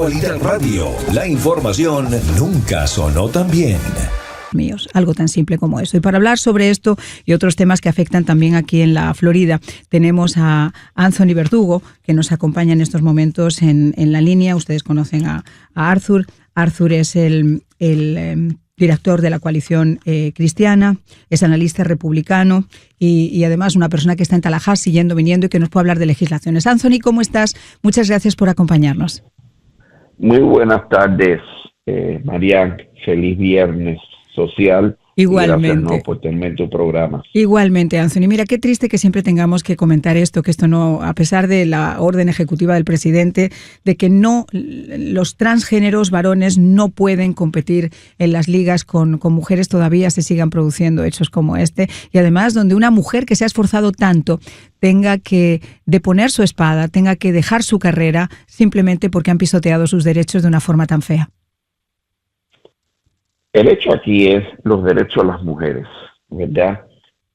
Actualidad Radio, la información nunca sonó tan bien. Míos, algo tan simple como eso. Y para hablar sobre esto y otros temas que afectan también aquí en la Florida, tenemos a Anthony Verdugo, que nos acompaña en estos momentos en la línea. Ustedes conocen a Arthur. Arthur es el director de la coalición cristiana, es analista republicano y además una persona que está en Tallahassee yendo, viniendo y que nos puede hablar de legislaciones. Anthony, ¿cómo estás? Muchas gracias por acompañarnos. Muy buenas tardes, Marian. Feliz viernes social. Igualmente. Gracias, ¿no?, por tener tu programa. Igualmente, Anthony. Mira, qué triste que siempre tengamos que comentar esto, que esto no, a pesar de la orden ejecutiva del presidente, de que no, los transgéneros varones no pueden competir en las ligas con mujeres, todavía se sigan produciendo hechos como este. Y además, donde una mujer que se ha esforzado tanto tenga que deponer su espada, tenga que dejar su carrera simplemente porque han pisoteado sus derechos de una forma tan fea. El hecho aquí es los derechos de las mujeres, ¿verdad?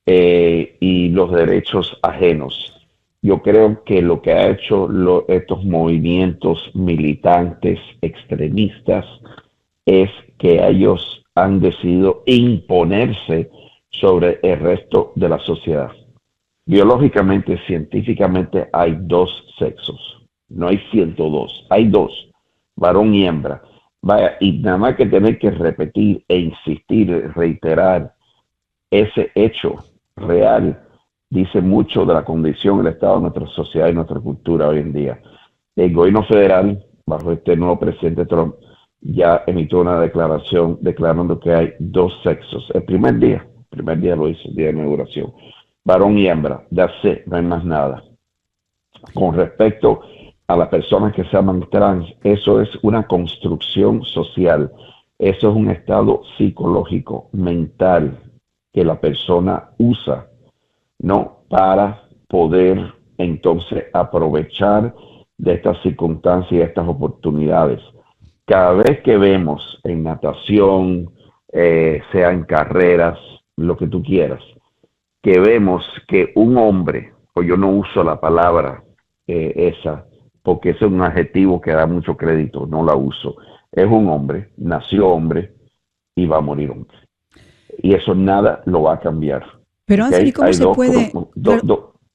Y los derechos ajenos. Yo creo que lo que ha hecho estos movimientos militantes extremistas es que ellos han decidido imponerse sobre el resto de la sociedad. Biológicamente, científicamente, hay dos sexos. No hay 102, hay dos, varón y hembra. Vaya, y nada más que tener que repetir e insistir, reiterar ese hecho real, dice mucho de la condición del estado de nuestra sociedad y nuestra cultura hoy en día. El gobierno federal, bajo este nuevo presidente Trump, ya emitió una declaración declarando que hay dos sexos. El primer día lo hizo, el día de inauguración, varón y hembra, that's it, no hay más nada. Con respecto a las personas que se llaman trans, eso es una construcción social, eso es un estado psicológico, mental, que la persona usa, ¿no?, para poder entonces aprovechar de estas circunstancias y de estas oportunidades. Cada vez que vemos en natación, sea en carreras, lo que tú quieras, que vemos que un hombre, o yo no uso la palabra esa, porque ese es un adjetivo que da mucho crédito, no la uso. Es un hombre, nació hombre y va a morir hombre. Y eso nada lo va a cambiar. Pero Anthony, ¿cómo se puede...?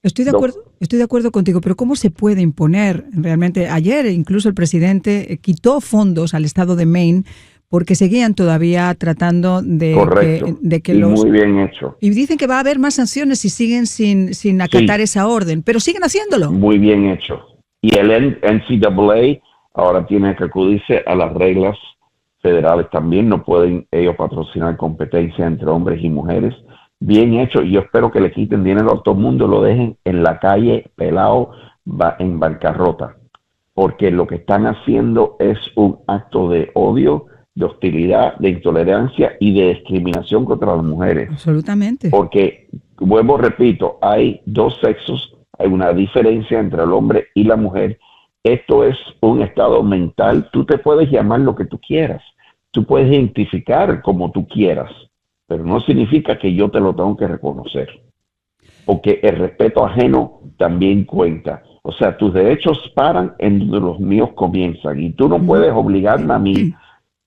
Estoy de acuerdo contigo, pero ¿cómo se puede imponer realmente? Ayer incluso el presidente quitó fondos al estado de Maine porque seguían todavía tratando de que los... Muy bien hecho. Y dicen que va a haber más sanciones si siguen sin acatar esa orden, pero siguen haciéndolo. Muy bien hecho. Y el NCAA ahora tiene que acudirse a las reglas federales también. No pueden ellos patrocinar competencia entre hombres y mujeres. Bien hecho. Y yo espero que le quiten dinero a todo el mundo, lo dejen en la calle, pelado, en bancarrota. Porque lo que están haciendo es un acto de odio, de hostilidad, de intolerancia y de discriminación contra las mujeres. Absolutamente. Porque, vuelvo, repito, hay dos sexos. Hay una diferencia entre el hombre y la mujer. Esto es un estado mental. Tú te puedes llamar lo que tú quieras. Tú puedes identificar como tú quieras. Pero no significa que yo te lo tengo que reconocer. Porque el respeto ajeno también cuenta. O sea, tus derechos paran en donde los míos comienzan. Y tú no puedes obligarme a mí,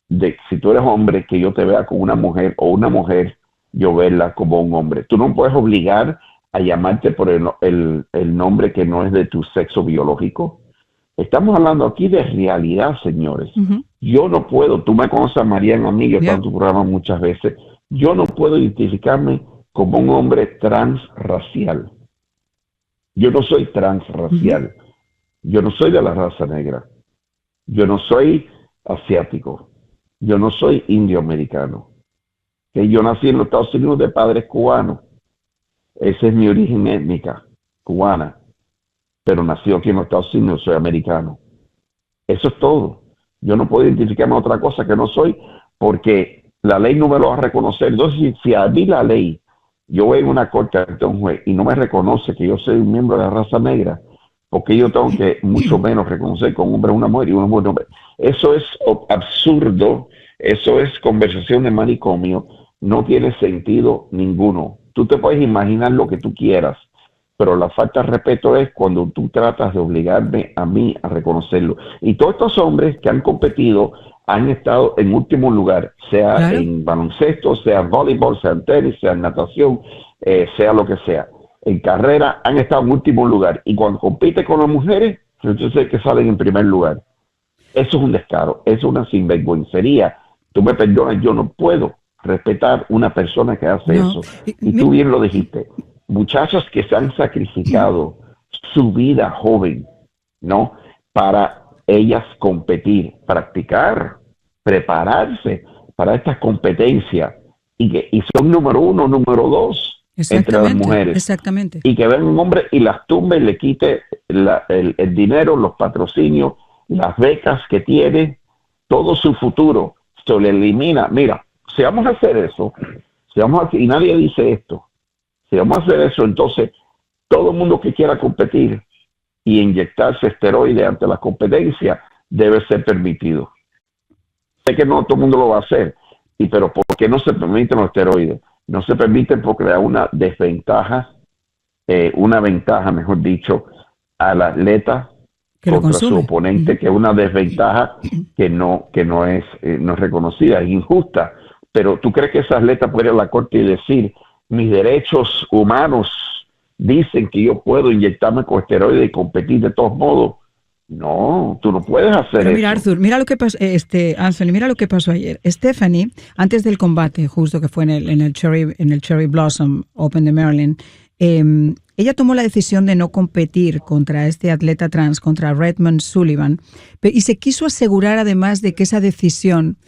si tú eres hombre, que yo te vea como una mujer, o una mujer, yo verla como un hombre. Tú no puedes obligar a llamarte por el nombre que no es de tu sexo biológico. Estamos hablando aquí de realidad, señores. Yo no puedo, tú me conoces a Mariana, a mí, yo he estado en tu programa muchas veces, yo no puedo identificarme como un hombre transracial. Yo no soy transracial. Yo no soy de la raza negra. Yo no soy asiático. Yo no soy indio-americano. Yo nací en los Estados Unidos de padres cubanos. Ese es mi origen étnica, cubana, pero nací aquí en los Estados Unidos, soy americano. Eso es todo. Yo no puedo identificarme a otra cosa que no soy, porque la ley no me lo va a reconocer. Entonces, si a mí la ley, yo voy a una corte ante un juez y no me reconoce que yo soy un miembro de la raza negra, porque yo tengo que mucho menos reconocer que un hombre es una mujer y una mujer es un hombre. Eso es absurdo, eso es conversación de manicomio, no tiene sentido ninguno. Tú te puedes imaginar lo que tú quieras, pero la falta de respeto es cuando tú tratas de obligarme a mí a reconocerlo. Y todos estos hombres que han competido han estado en último lugar, sea Claro. en baloncesto, sea en voleibol, sea en tenis, sea en natación, sea lo que sea. En carrera han estado en último lugar. Y cuando compite con las mujeres, entonces que salen en primer lugar. Eso es un descaro, eso es una sinvergüencería. Tú me perdonas, yo no puedo respetar una persona que hace No. eso. Y tú bien lo dijiste, muchachas que se han sacrificado su vida joven, ¿no? Para ellas competir, practicar, prepararse para estas competencias y son número 1, número 2 entre las mujeres. Exactamente. Y que ven un hombre y las tumbe y le quite el dinero, los patrocinios, las becas que tiene, todo su futuro, se le elimina. Mira, si vamos a hacer eso, y nadie dice esto, si vamos a hacer eso, entonces todo el mundo que quiera competir y inyectarse esteroides ante la competencia debe ser permitido. Sé que no todo el mundo lo va a hacer, pero ¿por qué no se permiten los esteroides? No se permiten porque le da una desventaja, una ventaja, mejor dicho, al atleta contra su oponente, que es una desventaja que no es reconocida, es injusta. Pero ¿tú crees que ese atleta puede ir a la corte y decir, mis derechos humanos dicen que yo puedo inyectarme con esteroides y competir de todos modos? No, tú no puedes hacer eso. Mira, Arthur, mira lo que pasó, Anthony, mira lo que pasó ayer. Stephanie, antes del combate, justo que fue en el Cherry Blossom Open de Maryland, ella tomó la decisión de no competir contra este atleta trans, contra Redmond Sullivan, y se quiso asegurar además de que esa decisión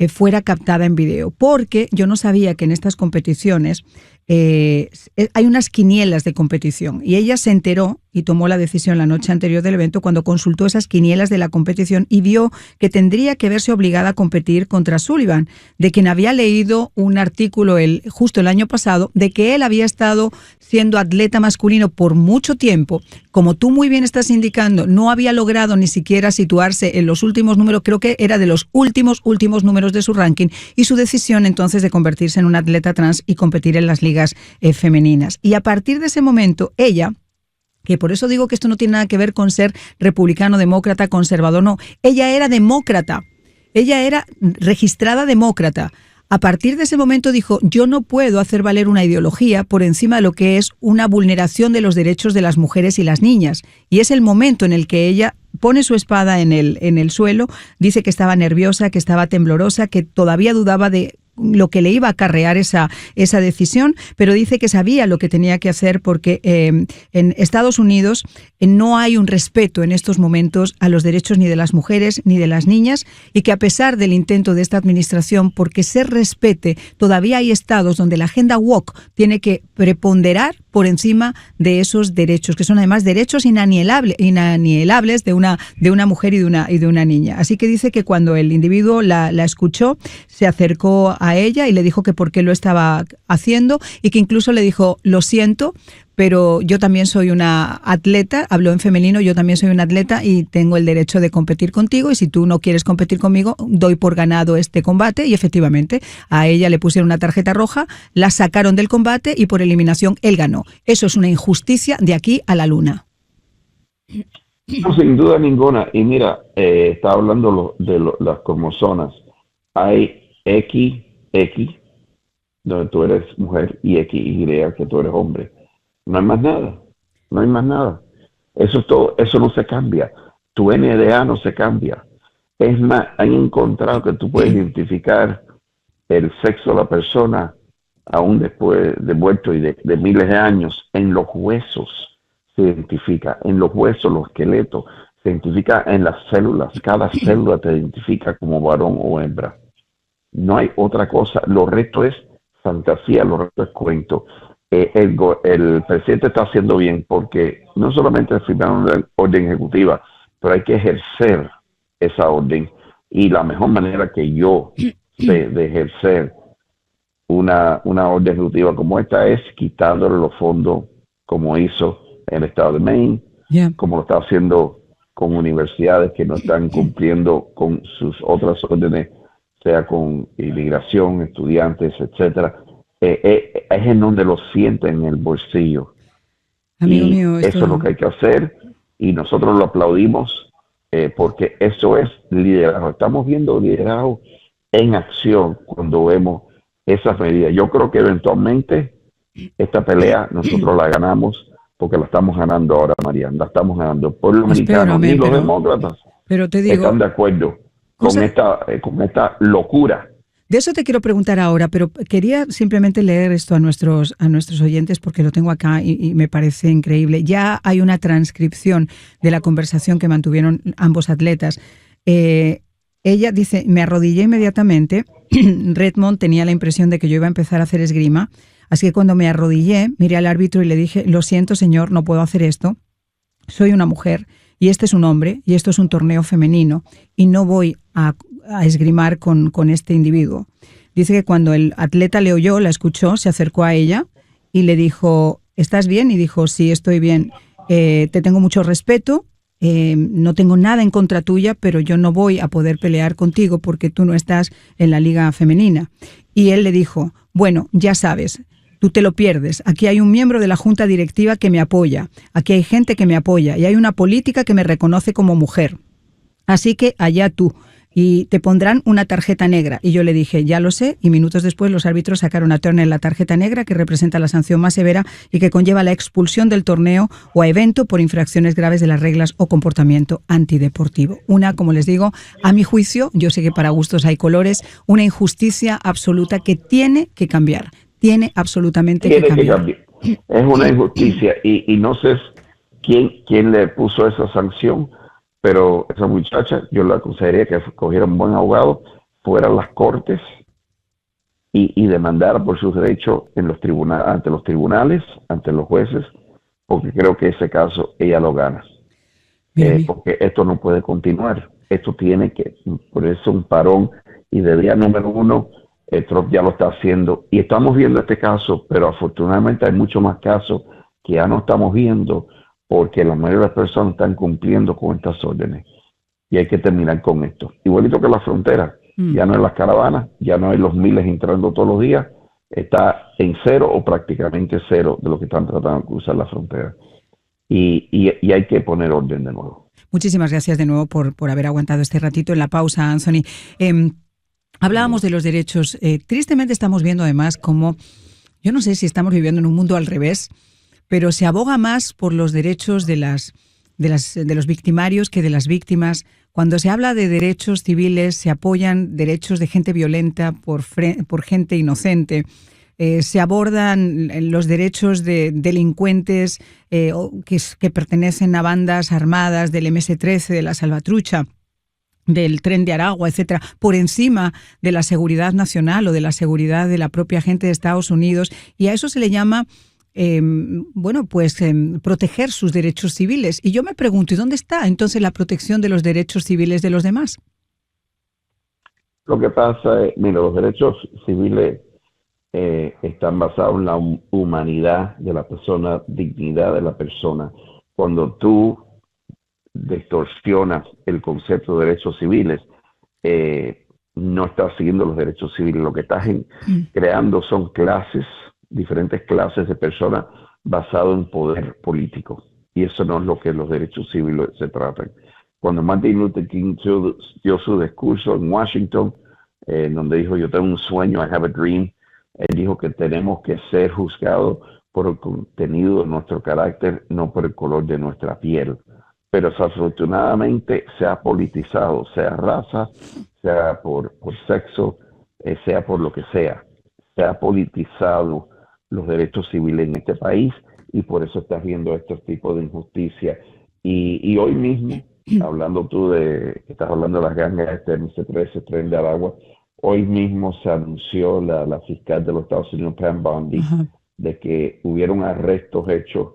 fuera captada en video, porque yo no sabía que en estas competiciones hay unas quinielas de competición y ella se enteró y tomó la decisión la noche anterior del evento cuando consultó esas quinielas de la competición y vio que tendría que verse obligada a competir contra Sullivan, de quien había leído un artículo justo el año pasado de que él había estado siendo atleta masculino por mucho tiempo. Como tú muy bien estás indicando, no había logrado ni siquiera situarse en los últimos números, creo que era de los últimos números de su ranking, y su decisión entonces de convertirse en un atleta trans y competir en las ligas femeninas. Y a partir de ese momento, ella, que por eso digo que esto no tiene nada que ver con ser republicano, demócrata, conservador, no, ella era demócrata, ella era registrada demócrata. A partir de ese momento dijo, yo no puedo hacer valer una ideología por encima de lo que es una vulneración de los derechos de las mujeres y las niñas. Y es el momento en el que ella pone su espada en el suelo, dice que estaba nerviosa, que estaba temblorosa, que todavía dudaba de lo que le iba a acarrear esa decisión, pero dice que sabía lo que tenía que hacer porque en Estados Unidos no hay un respeto en estos momentos a los derechos ni de las mujeres ni de las niñas, y que a pesar del intento de esta administración porque se respete, todavía hay estados donde la agenda woke tiene que preponderar por encima de esos derechos, que son además derechos inanielables de una mujer y de una niña. Así que dice que cuando el individuo la escuchó, se acercó a ella y le dijo que por qué lo estaba haciendo, y que incluso le dijo, lo siento, pero yo también soy una atleta, habló en femenino, yo también soy una atleta y tengo el derecho de competir contigo, y si tú no quieres competir conmigo, doy por ganado este combate. Y efectivamente a ella le pusieron una tarjeta roja, la sacaron del combate y por eliminación él ganó. Eso es una injusticia de aquí a la luna. No, sin duda ninguna. Y mira, estaba hablando de las cromosomas. Hay XX, donde tú eres mujer, y XY, que tú eres hombre. No hay más nada. No hay más nada. Eso es todo. Eso no se cambia. Tu NDA no se cambia. Es más, han encontrado que tú puedes identificar el sexo de la persona aún después de muerto y de miles de años. En los huesos se identifica. En los huesos, los esqueletos. Se identifica en las células. Cada célula te identifica como varón o hembra. No hay otra cosa. Lo resto es fantasía, lo resto es cuento. El presidente está haciendo bien porque no solamente firmaron una orden ejecutiva, pero hay que ejercer esa orden. Y la mejor manera que yo sé de ejercer una orden ejecutiva como esta es quitándole los fondos, como hizo el estado de Maine, como lo está haciendo con universidades que no están cumpliendo con sus otras órdenes, sea con inmigración, estudiantes, etcétera. Es en donde lo sienten en el bolsillo. Amigo Y mío, eso es lo que hay que hacer y nosotros lo aplaudimos porque eso es liderazgo. Estamos viendo liderazgo en acción cuando vemos esas medidas. Yo creo que eventualmente esta pelea nosotros la ganamos porque la estamos ganando ahora, Mariana. La estamos ganando. El pueblo espero, americano ni amén, los demócratas pero te están digo, de acuerdo cosa, con esta locura. de eso te quiero preguntar ahora, pero quería simplemente leer esto a nuestros oyentes porque lo tengo acá y me parece increíble. Ya hay una transcripción de la conversación que mantuvieron ambos atletas. Ella dice, me arrodillé inmediatamente. Redmond tenía la impresión de que yo iba a empezar a hacer esgrima, así que cuando me arrodillé, miré al árbitro y le dije, lo siento señor, no puedo hacer esto. Soy una mujer y este es un hombre y esto es un torneo femenino y no voy a esgrimar con este individuo. Dice que cuando el atleta le oyó, la escuchó, se acercó a ella y le dijo, ¿estás bien? Y dijo, sí, estoy bien. Te tengo mucho respeto, no tengo nada en contra tuya, pero yo no voy a poder pelear contigo porque tú no estás en la liga femenina. Y él le dijo, bueno, ya sabes, tú te lo pierdes. Aquí hay un miembro de la junta directiva que me apoya. Aquí hay gente que me apoya. Y hay una política que me reconoce como mujer. Así que allá tú. Y te pondrán una tarjeta negra. Y yo le dije, ya lo sé. Y minutos después los árbitros sacaron a Turner la tarjeta negra que representa la sanción más severa y que conlleva la expulsión del torneo o evento por infracciones graves de las reglas o comportamiento antideportivo. Una, como les digo, a mi juicio, yo sé que para gustos hay colores, una injusticia absoluta que tiene que cambiar. Tiene absolutamente que cambiar. Es una injusticia y no sé quién le puso esa sanción, pero esa muchacha yo le aconsejaría que cogiera un buen abogado, fuera a las cortes y demandara por sus derechos en los ante los tribunales, ante los jueces, porque creo que ese caso ella lo gana. Porque esto no puede continuar. Esto tiene que ponerse un parón y debería, número uno, Trump ya lo está haciendo y estamos viendo este caso, pero afortunadamente hay muchos más casos que ya no estamos viendo porque la mayoría de las personas están cumpliendo con estas órdenes y hay que terminar con esto. Igualito que la frontera, ya no hay las caravanas, ya no hay los miles entrando todos los días, está en cero o prácticamente cero de los que están tratando de cruzar la frontera y hay que poner orden de nuevo. Muchísimas gracias de nuevo por haber aguantado este ratito en la pausa, Anthony. Hablábamos de los derechos. Tristemente estamos viendo además cómo, yo no sé si estamos viviendo en un mundo al revés, pero se aboga más por los derechos de los victimarios que de las víctimas. Cuando se habla de derechos civiles, se apoyan derechos de gente violenta por gente inocente. Se abordan los derechos de delincuentes que pertenecen a bandas armadas del MS-13, de la Salvatrucha, del Tren de Aragua, etcétera, por encima de la seguridad nacional o de la seguridad de la propia gente de Estados Unidos, y a eso se le llama proteger sus derechos civiles. Y yo me pregunto, ¿y dónde está entonces la protección de los derechos civiles de los demás? Lo que pasa es, mira, los derechos civiles están basados en la humanidad de la persona, dignidad de la persona. Cuando tú distorsionas el concepto de derechos civiles, no estás siguiendo los derechos civiles. Lo que estás creando son diferentes clases de personas basado en poder político. Y eso no es lo que los derechos civiles se tratan. Cuando Martin Luther King dio su discurso en Washington, donde dijo, yo tengo un sueño, I have a dream, él dijo que tenemos que ser juzgados por el contenido de nuestro carácter, no por el color de nuestra piel. Pero desafortunadamente se ha politizado, sea raza, sea por sexo, sea por lo que sea. Se ha politizado los derechos civiles en este país y por eso estás viendo estos tipos de injusticia. Y hoy mismo, hablando tú estás hablando de las gangas, MS-13, Tren de Aragua, hoy mismo se anunció la fiscal de los Estados Unidos, Pam Bondi, de que hubieron arrestos hechos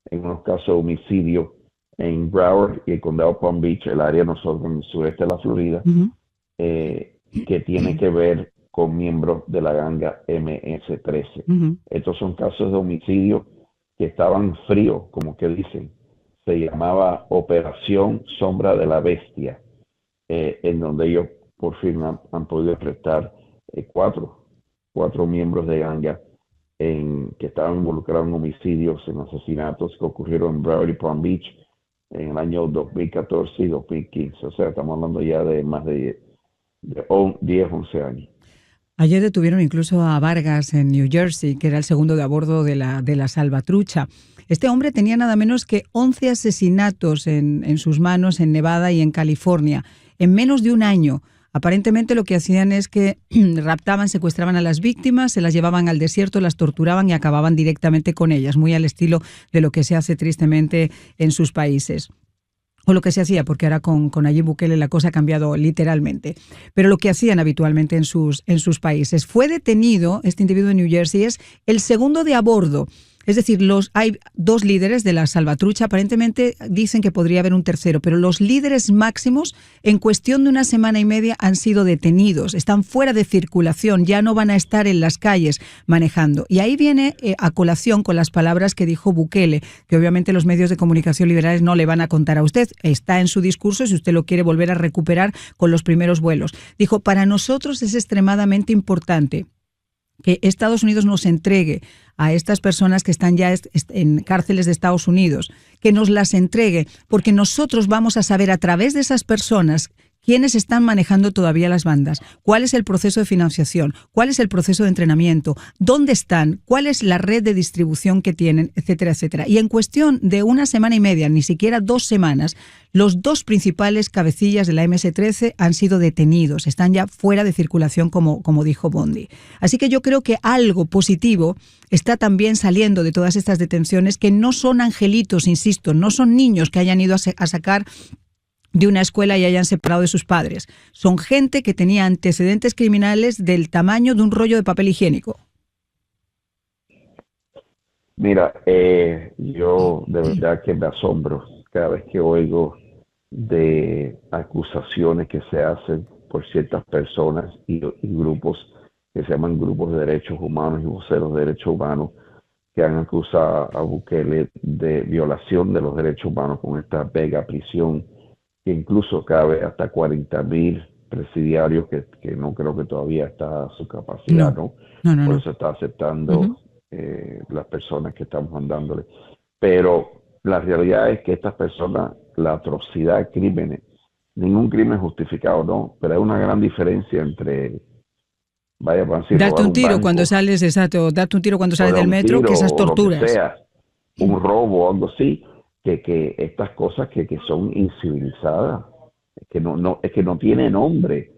en unos casos de homicidio en Broward y el condado Palm Beach, el área nosotros en el sureste de la Florida, que tiene que ver con miembros de la ganga MS-13. Estos son casos de homicidio que estaban fríos, como que dicen. Se llamaba Operación Sombra de la Bestia, en donde ellos por fin han podido arrestar cuatro miembros de ganga que estaban involucrados en homicidios, en asesinatos que ocurrieron en Beverly Palm Beach en el año 2014 y 2015. O sea, estamos hablando ya de más de 10, 11 años. Ayer detuvieron incluso a Vargas en New Jersey, que era el segundo de a bordo de la Salvatrucha. Este hombre tenía nada menos que 11 asesinatos en sus manos en Nevada y en California, en menos de un año. Aparentemente lo que hacían es que raptaban, secuestraban a las víctimas, se las llevaban al desierto, las torturaban y acababan directamente con ellas, muy al estilo de lo que se hace tristemente en sus países. O lo que se hacía, porque ahora con Nayib Bukele la cosa ha cambiado literalmente. Pero lo que hacían habitualmente en sus países. Fue detenido, este individuo de New Jersey, es el segundo de a bordo. Es decir, hay 2 líderes de la Salvatrucha, aparentemente dicen que podría haber un tercero, pero los líderes máximos en cuestión de una semana y media han sido detenidos, están fuera de circulación, ya no van a estar en las calles manejando. Y ahí viene a colación con las palabras que dijo Bukele, que obviamente los medios de comunicación liberales no le van a contar a usted, está en su discurso si usted lo quiere volver a recuperar con los primeros vuelos. Dijo, para nosotros es extremadamente importante que Estados Unidos nos entregue a estas personas que están ya en cárceles de Estados Unidos, que nos las entregue, porque nosotros vamos a saber a través de esas personas quiénes están manejando todavía las bandas, cuál es el proceso de financiación, cuál es el proceso de entrenamiento, dónde están, cuál es la red de distribución que tienen, etcétera, etcétera. Y en cuestión de una semana y media, ni siquiera 2 semanas, los 2 principales cabecillas de la MS-13 han sido detenidos, están ya fuera de circulación, como dijo Bondi. Así que yo creo que algo positivo está también saliendo de todas estas detenciones, que no son angelitos, insisto, no son niños que hayan ido a sacar de una escuela y hayan separado de sus padres. Son gente que tenía antecedentes criminales del tamaño de un rollo de papel higiénico. Mira, yo de verdad que me asombro cada vez que oigo de acusaciones que se hacen por ciertas personas y grupos que se llaman grupos de derechos humanos y voceros de derechos humanos, que han acusado a Bukele de violación de los derechos humanos con esta mega prisión, que incluso cabe hasta 40,000 presidiarios, que no creo que todavía está a su capacidad, ¿no? Por eso está aceptando las personas que estamos mandándole. Pero la realidad es que estas personas, la atrocidad de crímenes, ningún crimen justificado, ¿no? Pero hay una gran diferencia entre date un tiro cuando sales, exacto, date un tiro cuando sales del metro, que esas torturas. Que sea, un robo o algo así, que estas cosas que son incivilizadas, es que no tiene nombre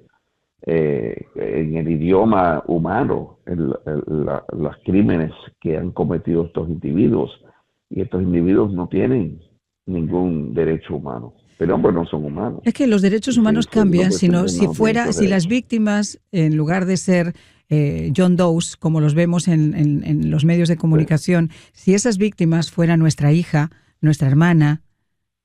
en el idioma humano, los crímenes que han cometido estos individuos, y estos individuos no tienen ningún derecho humano. Pero hombres no son humanos. Es que los derechos humanos cambian, si las víctimas, en lugar de ser John Does, como los vemos en los medios de comunicación, si esas víctimas fueran nuestra hija, nuestra hermana,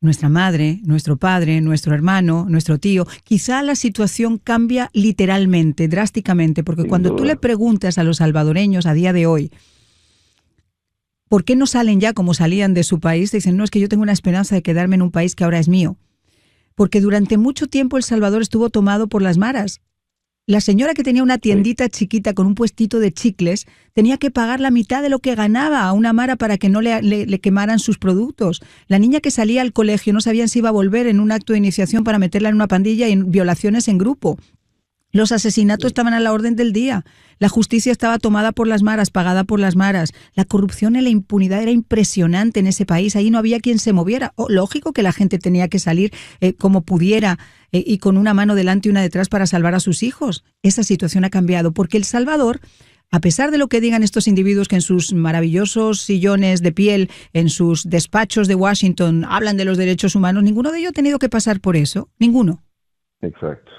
nuestra madre, nuestro padre, nuestro hermano, nuestro tío, quizá la situación cambia literalmente, drásticamente, porque cuando tú le preguntas a los salvadoreños a día de hoy, ¿por qué no salen ya como salían de su país? Te dicen, no, es que yo tengo una esperanza de quedarme en un país que ahora es mío. Porque durante mucho tiempo El Salvador estuvo tomado por las maras. La señora que tenía una tiendita chiquita con un puestito de chicles tenía que pagar la mitad de lo que ganaba a una mara para que no le quemaran sus productos. La niña que salía al colegio no sabían si iba a volver en un acto de iniciación para meterla en una pandilla y en violaciones en grupo. Los asesinatos estaban a la orden del día. La justicia estaba tomada por las maras, pagada por las maras. La corrupción y la impunidad era impresionante en ese país. Ahí no había quien se moviera. Lógico que la gente tenía que salir como pudiera y con una mano delante y una detrás para salvar a sus hijos. Esa situación ha cambiado porque El Salvador, a pesar de lo que digan estos individuos que en sus maravillosos sillones de piel, en sus despachos de Washington, hablan de los derechos humanos, ninguno de ellos ha tenido que pasar por eso. Ninguno. Exacto.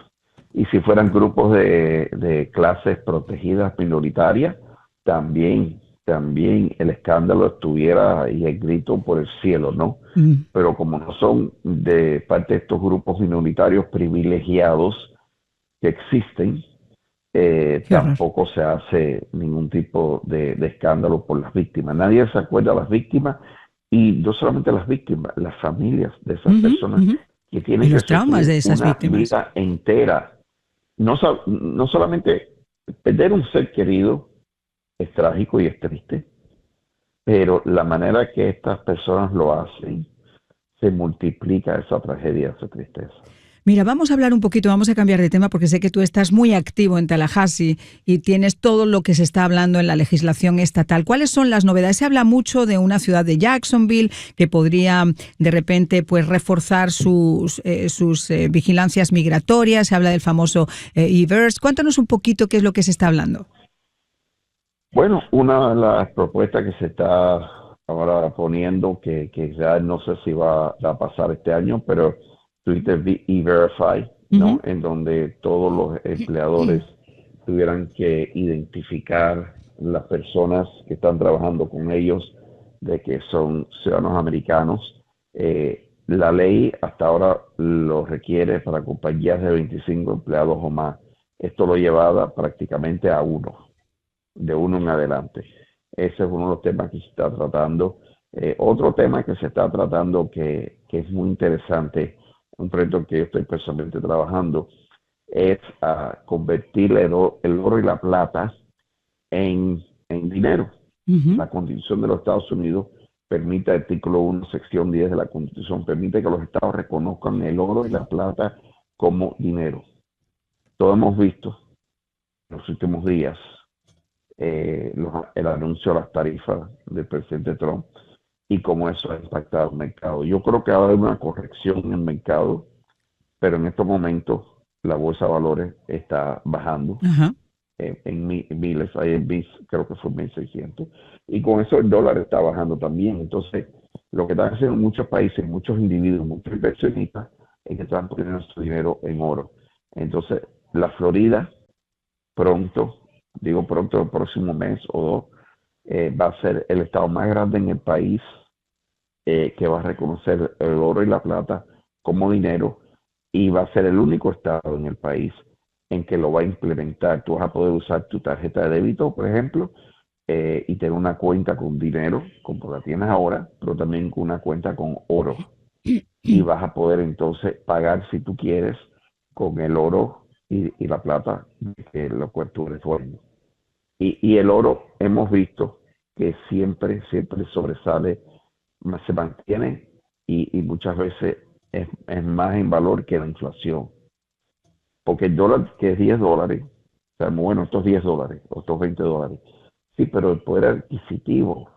Y si fueran grupos de clases protegidas minoritarias, también el escándalo estuviera y el grito por el cielo, ¿no? Pero como no son de parte de estos grupos minoritarios privilegiados que existen, tampoco se hace ningún tipo de escándalo por las víctimas. Nadie se acuerda de las víctimas, y no solamente las víctimas, las familias de esas personas que tienen y los traumas de esas víctimas. Vida entera. No solamente perder un ser querido, es trágico y es triste, pero la manera que estas personas lo hacen, se multiplica esa tragedia, esa tristeza. Mira, vamos a hablar un poquito, vamos a cambiar de tema porque sé que tú estás muy activo en Tallahassee y tienes todo lo que se está hablando en la legislación estatal. ¿Cuáles son las novedades? Se habla mucho de una ciudad de Jacksonville que podría de repente pues reforzar sus vigilancias migratorias. Se habla del famoso e-verse. Cuéntanos un poquito qué es lo que se está hablando. Bueno, una de las propuestas que se está ahora poniendo, que ya no sé si va a pasar este año, pero Twitter E-Verify, ¿no? En donde todos los empleadores tuvieran que identificar las personas que están trabajando con ellos, de que son ciudadanos americanos. La ley hasta ahora lo requiere para compañías de 25 empleados o más. Esto lo lleva prácticamente a uno, de uno en adelante. Ese es uno de los temas que se está tratando. Otro tema que se está tratando que es muy interesante, un proyecto que yo estoy personalmente trabajando, es convertir el oro y la plata en dinero. La Constitución de los Estados Unidos permite, artículo 1, sección 10 de la Constitución, permite que los estados reconozcan el oro y la plata como dinero. Todos hemos visto en los últimos días el anuncio de las tarifas del presidente Trump y cómo eso ha impactado el mercado. Yo creo que va a haber una corrección en el mercado, pero en estos momentos la bolsa de valores está bajando en miles, ahí en BIS creo que fue 1.600, y con eso el dólar está bajando también. Entonces, lo que están haciendo muchos países, muchos individuos, muchos inversionistas, es que están poniendo su dinero en oro. Entonces, la Florida pronto, el próximo mes o dos, va a ser el estado más grande en el país que va a reconocer el oro y la plata como dinero, y va a ser el único estado en el país en que lo va a implementar. Tú vas a poder usar tu tarjeta de débito, por ejemplo, y tener una cuenta con dinero, como la tienes ahora, pero también con una cuenta con oro. Y vas a poder entonces pagar, si tú quieres, con el oro y la plata que lo cual tú eres dueño. Y el oro hemos visto que siempre sobresale, se mantiene y muchas veces es más en valor que la inflación. Porque el dólar, que es $10, o sea, bueno, estos $10 o estos $20, sí, pero el poder adquisitivo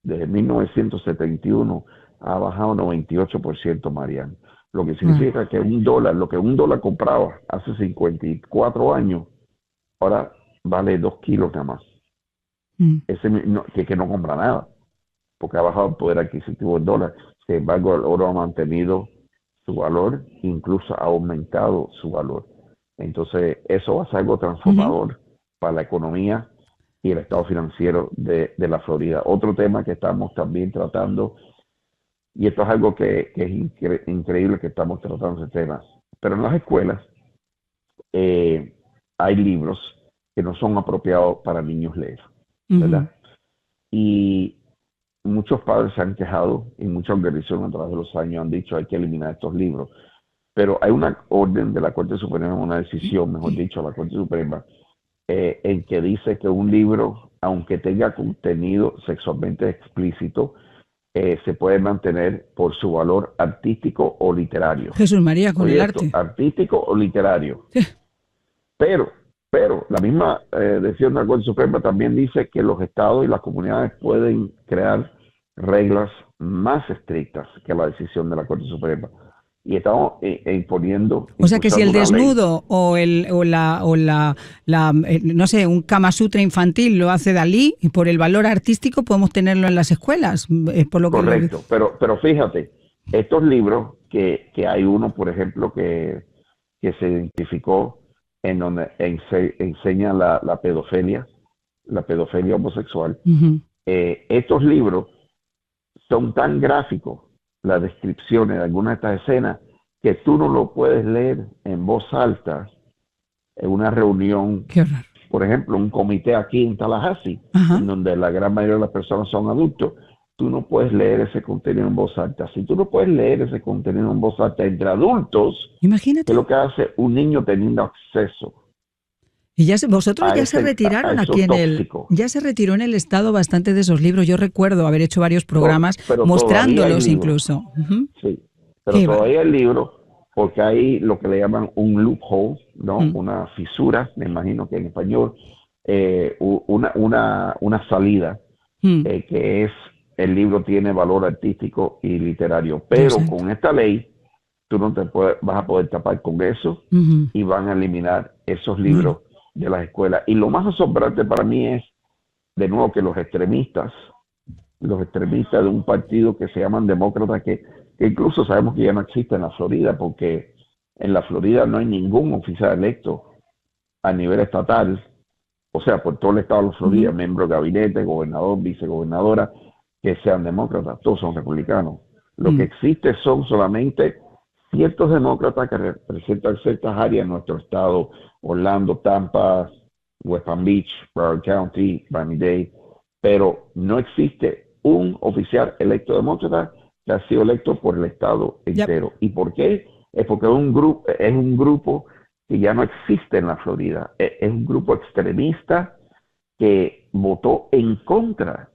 desde 1971 ha bajado 98%, Marian. Lo que significa que lo que un dólar compraba hace 54 años, ahora vale 2 kilos nada más. Que no compra nada, porque ha bajado el poder adquisitivo del dólar. Sin embargo, el oro ha mantenido su valor, incluso ha aumentado su valor. Entonces, eso va a ser algo transformador para la economía y el estado financiero de la Florida. Otro tema que estamos también tratando, y esto es algo que es increíble que estamos tratando ese tema, pero en las escuelas hay libros que no son apropiados para niños leer, ¿verdad? Y muchos padres se han quejado y muchas organizaciones a través de los años han dicho hay que eliminar estos libros. Pero hay una orden de la Corte Suprema, una decisión, mejor dicho, de la Corte Suprema, en que dice que un libro, aunque tenga contenido sexualmente explícito, se puede mantener por su valor artístico o literario. Jesús María, con el arte. Artístico o literario. Sí. Pero la misma decisión de la Corte Suprema también dice que los estados y las comunidades pueden crear reglas más estrictas que la decisión de la Corte Suprema. Y estamos imponiendo... O sea que si el desnudo no sé, un Kama Sutra infantil lo hace Dalí, y por el valor artístico podemos tenerlo en las escuelas. Por lo correcto, pero fíjate, estos libros que hay uno, por ejemplo, que se identificó en donde enseña la pedofilia homosexual. Estos libros son tan gráficos, las descripciones de algunas de estas escenas, que tú no lo puedes leer en voz alta en una reunión. Qué raro. Por ejemplo, un comité aquí en Tallahassee, en donde la gran mayoría de las personas son adultos. Tú no puedes leer ese contenido en voz alta. Si tú no puedes leer ese contenido en voz alta entre adultos, imagínate, ¿qué es lo que hace un niño teniendo acceso Y vosotros a ya se retiraron eso aquí tóxico. ya se retiró en el Estado bastante de esos libros. Yo recuerdo haber hecho varios programas Pero mostrándolos incluso. Sí, pero Qué todavía hay libros porque hay lo que le llaman un loophole, ¿no? Una fisura, me imagino que en español, una salida, que es el libro tiene valor artístico y literario. Pero Exacto. con esta ley, tú no vas a poder tapar con eso y van a eliminar esos libros de las escuelas. Y lo más asombrante para mí es, de nuevo, que los extremistas de un partido que se llaman demócratas, que incluso sabemos que ya no existe en la Florida, porque en la Florida no hay ningún oficial electo a nivel estatal, o sea, por todo el estado de la Florida, miembro de gabinete, gobernador, vicegobernadora, que sean demócratas, todos son republicanos. Lo que existe son solamente ciertos demócratas que representan ciertas áreas en nuestro estado: Orlando, Tampa, West Palm Beach, Broward County, Miami-Dade, pero no existe un oficial electo demócrata que ha sido electo por el estado entero. ¿Y por qué? Es porque es un grupo que ya no existe en la Florida. Es un grupo extremista que votó en contra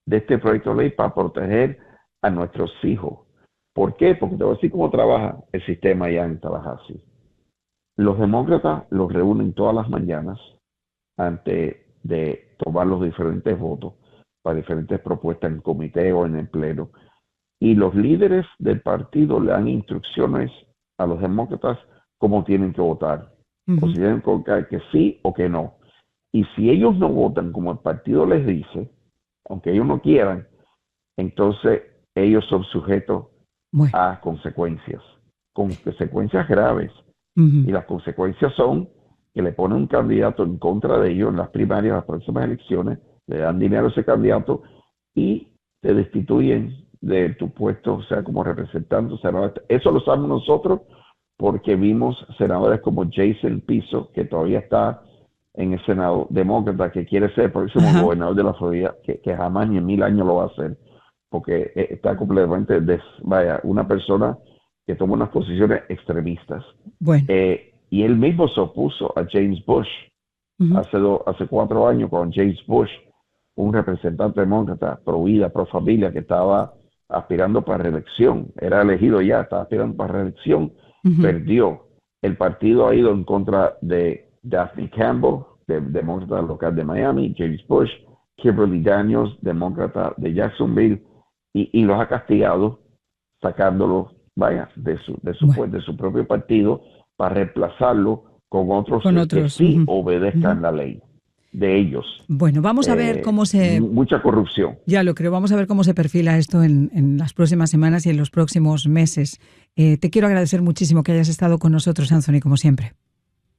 de este proyecto de ley para proteger a nuestros hijos. ¿Por qué? Porque te voy a decir cómo trabaja el sistema allá en Tallahassee. Los demócratas los reúnen todas las mañanas antes de tomar los diferentes votos para diferentes propuestas en comité o en el pleno. Y los líderes del partido le dan instrucciones a los demócratas cómo tienen que votar. O si tienen que votar que sí o que no. Y si ellos no votan como el partido les dice, aunque ellos no quieran, entonces ellos son sujetos a consecuencias graves. Y las consecuencias son que le ponen un candidato en contra de ellos en las primarias, las próximas elecciones, le dan dinero a ese candidato y te destituyen de tu puesto, o sea, como representante, senador. Eso lo sabemos nosotros porque vimos senadores como Jason Piso, que todavía está en el Senado demócrata, que quiere ser el próximo gobernador de la Florida, que jamás ni en 1000 años lo va a hacer, porque está completamente, una persona que toma unas posiciones extremistas. Bueno. Y él mismo se opuso a James Bush hace 4 años, con James Bush, un representante demócrata pro vida, pro familia, que estaba aspirando para reelección. Era elegido ya, estaba aspirando para reelección. Perdió. El partido ha ido en contra de Daphne Campbell, demócrata local de Miami, James Bush, Kimberly Daniels, demócrata de Jacksonville, y los ha castigado bueno. sacándolo, de su propio partido, para reemplazarlo con otros que sí obedezcan la ley de ellos. Bueno, vamos a ver cómo mucha corrupción. Ya lo creo, vamos a ver cómo se perfila esto en las próximas semanas y en los próximos meses. Te quiero agradecer muchísimo que hayas estado con nosotros, Anthony, como siempre.